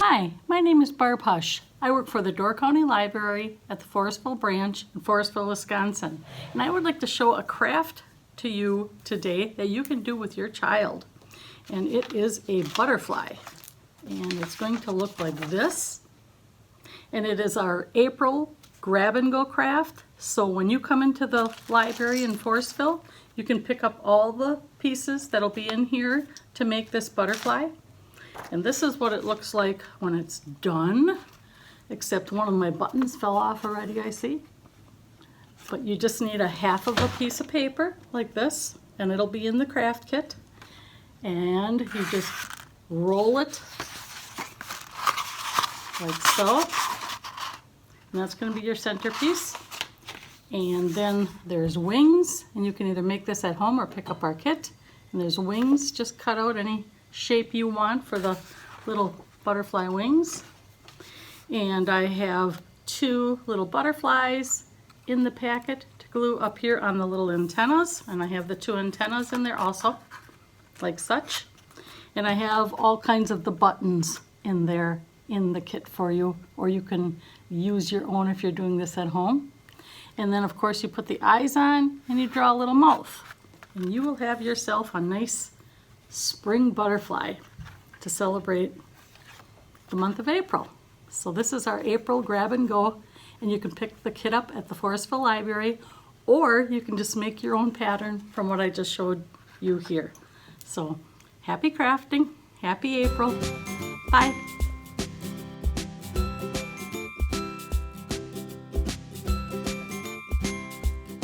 Hi, my name is Barb Hush. I work for the Door County Library at the Forestville branch in Forestville, Wisconsin. And I would like to show a craft to you today that you can do with your child. And it is a butterfly. And it's going to look like this. And it is our April grab and go craft. So when you come into the library in Forestville, you can pick up all the pieces that'll be in here to make this butterfly. And this is what it looks like when it's done, except one of my buttons fell off already, I see. But you just need a half of a piece of paper like this, and it'll be in the craft kit. And you just roll it like so. And that's going to be your centerpiece. And then there's wings, and you can either make this at home or pick up our kit. And there's wings, just cut out any shape you want for the little butterfly wings. And I have two little butterflies in the packet to glue up here on the little antennas, and I have the two antennas in there also, like such. And I have all kinds of the buttons in there in the kit for you, or you can use your own if you're doing this at home. And then of course you put the eyes on and you draw a little mouth, and you will have yourself a nice spring butterfly to celebrate the month of April. So this is our April grab and go, and you can pick the kit up at the Forestville Library, or you can just make your own pattern from what I just showed you here. So happy crafting, happy April, bye.